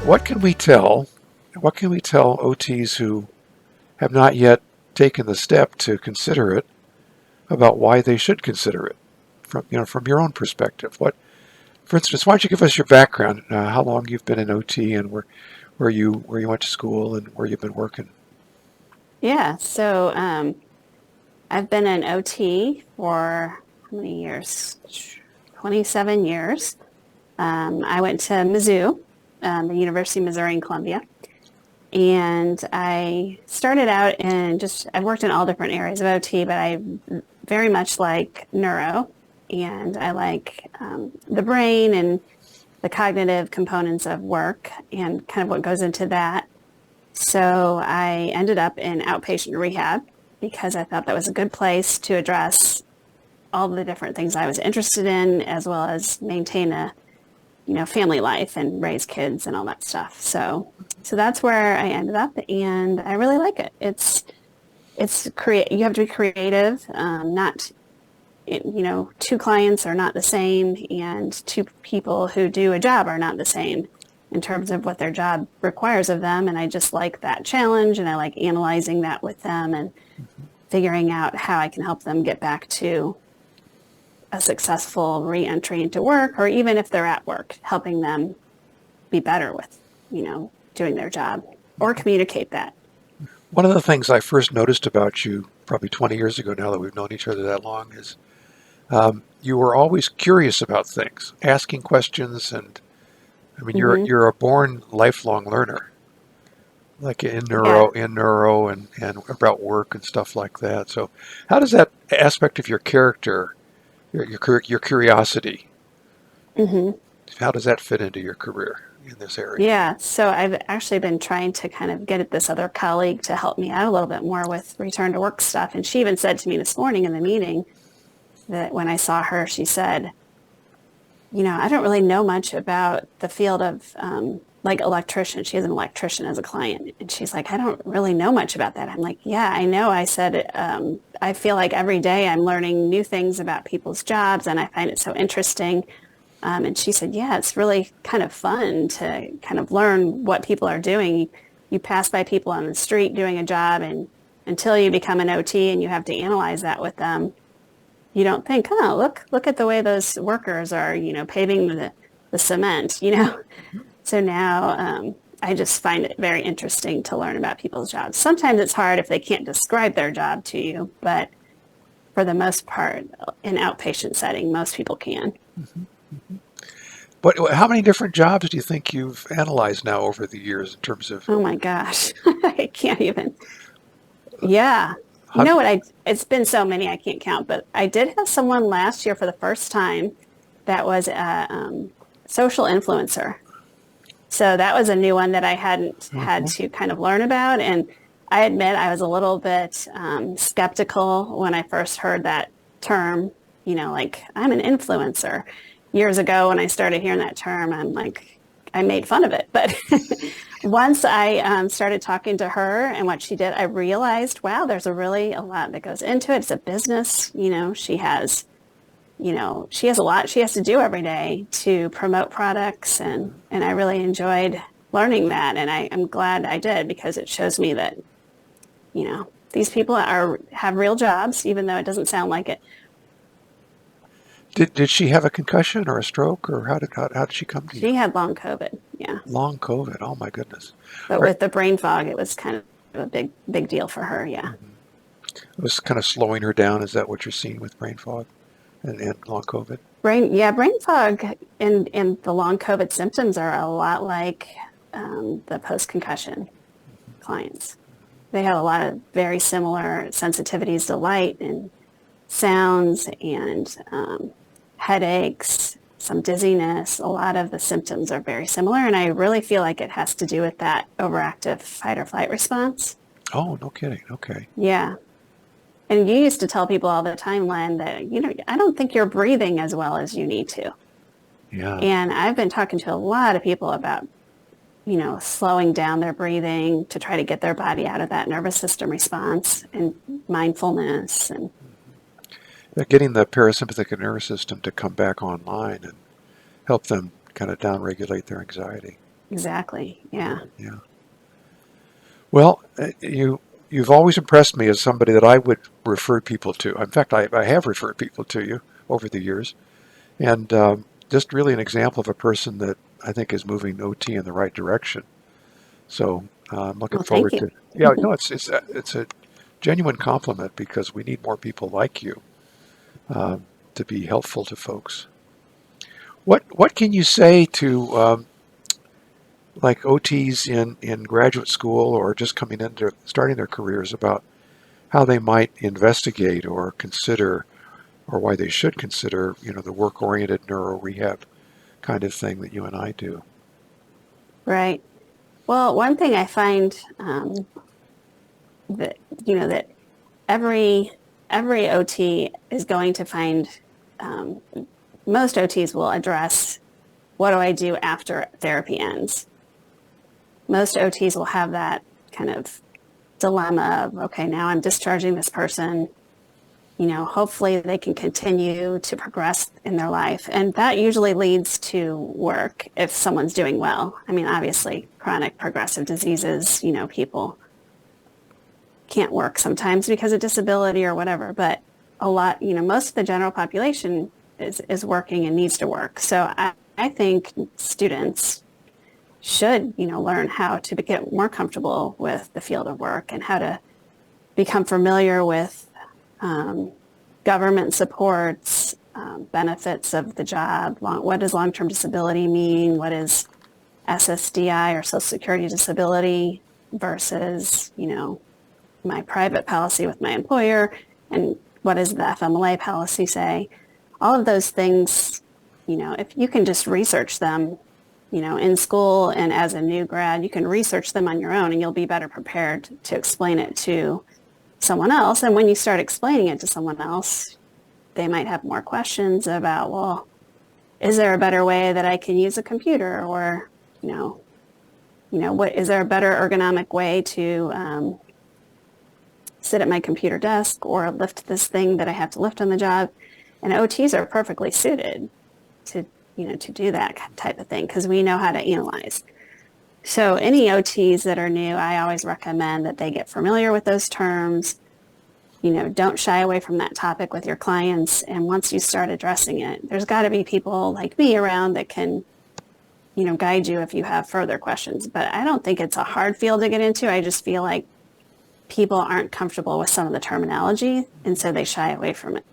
What can we tell? What can we tell OTs who have not yet taken the step to consider it about why they should consider it from your own perspective? For instance, why don't you give us your background, how long you've been in OT and where you went to school and where you've been working? Yeah, so I've been an OT for how many years? 27 years. I went to Mizzou, the University of Missouri in Columbia, and I started out I've worked in all different areas of OT, but I very much like neuro, and I like the brain and the cognitive components of work and kind of what goes into that. So I ended up in outpatient rehab because I thought that was a good place to address all the different things I was interested in, as well as maintain a, family life and raise kids and all that stuff. So that's where I ended up, and I really like it. You have to be creative. Not, two clients are not the same, and two people who do a job are not the same in terms of what their job requires of them. And I just like that challenge, and I like analyzing that with them and figuring out how I can help them get back to a successful re-entry into work, or even if they're at work, helping them be better with, doing their job or communicate that. One of the things I first noticed about you, probably 20 years ago now that we've known each other that long, is you were always curious about things, asking questions, and I mean, you're Mm-hmm. you're a born lifelong learner, like in Yeah. neuro and about work and stuff like that. So, how does that aspect of your character, your curiosity, Mm-hmm. how does that fit into your career in this area? Yeah. So I've actually been trying to kind of get at this other colleague to help me out a little bit more with return to work stuff. And she even said to me this morning in the meeting that when I saw her, she said, I don't really know much about the field of like electrician. She has an electrician as a client. And she's like, I don't really know much about that. I'm like, yeah, I know. I said, I feel like every day I'm learning new things about people's jobs and I find it so interesting. And she said, yeah, it's really kind of fun to kind of learn what people are doing. You pass by people on the street doing a job, and until you become an OT and you have to analyze that with them, you don't think, oh, look at the way those workers are, paving the cement. So now I just find it very interesting to learn about people's jobs. Sometimes it's hard if they can't describe their job to you, but for the most part, in outpatient setting, most people can. How many different jobs do you think you've analyzed now over the years in terms of Oh my gosh, I can't even. Yeah. You how, know what? It's been so many I can't count, but I did have someone last year for the first time that was a social influencer. So that was a new one that I hadn't had Mhm. to kind of learn about. And I admit I was a little bit skeptical when I first heard that term, like I'm an influencer. Years ago when I started hearing that term, I'm like, I made fun of it. But once I started talking to her and what she did, I realized, wow, there's a lot that goes into it. It's a business. She has a lot she has to do every day to promote products, and I really enjoyed learning that, and I'm glad I did because it shows me that, these people have real jobs, even though it doesn't sound like it. did she have a concussion or a stroke, or how did she come to you? She had long COVID, yeah. Long COVID. Oh my goodness. But Right. with the brain fog, it was kind of a big deal for her, yeah. It was kind of slowing her down. Is that what you're seeing with brain fog and long COVID? Brain fog and the long COVID symptoms are a lot like the post-concussion clients. They have a lot of very similar sensitivities to light and sounds and headaches, some dizziness. A lot of the symptoms are very similar, and I really feel like it has to do with that overactive fight or flight response. Oh, no kidding. Okay. Yeah. And you used to tell people all the time, Len, that, I don't think you're breathing as well as you need to. Yeah. And I've been talking to a lot of people about, slowing down their breathing to try to get their body out of that nervous system response and mindfulness. And They're getting the parasympathetic nervous system to come back online and help them kind of downregulate their anxiety. Exactly. Yeah. Yeah. Well, you've always impressed me as somebody that I would refer people to. In fact, I have referred people to you over the years, and just really an example of a person that I think is moving OT in the right direction. So I'm looking Well, thank forward you. to. Yeah, no, it's a genuine compliment because we need more people like you to be helpful to folks. What can you say to like OTs in graduate school or just coming into starting their careers about how they might investigate or consider or why they should consider, the work-oriented neuro rehab kind of thing that you and I do. Right. Well, one thing I find that that every every OT is going to find um, most OTs will address what do I do after therapy ends. Most OTs will have that kind of dilemma of, okay, now I'm discharging this person. Hopefully they can continue to progress in their life. And that usually leads to work if someone's doing well. I mean, obviously, chronic progressive diseases, people can't work sometimes because of disability or whatever, but a lot, most of the general population is working and needs to work. So I think students should, learn how to get more comfortable with the field of work and how to become familiar with um, government supports, benefits of the job. What does long-term disability mean? What is SSDI or Social Security disability versus, my private policy with my employer? And what does the FMLA policy say? All of those things, if you can just research them, in school and as a new grad, you can research them on your own and you'll be better prepared to explain it to someone else. And when you start explaining it to someone else, they might have more questions about, well, is there a better way that I can use a computer? Or, what is there a better ergonomic way to sit at my computer desk or lift this thing that I have to lift on the job? And OTs are perfectly suited to, to do that type of thing because we know how to analyze. So any OTs that are new, I always recommend that they get familiar with those terms. Don't shy away from that topic with your clients. And once you start addressing it, there's got to be people like me around that can, guide you if you have further questions. But I don't think it's a hard field to get into. I just feel like people aren't comfortable with some of the terminology, and so they shy away from it.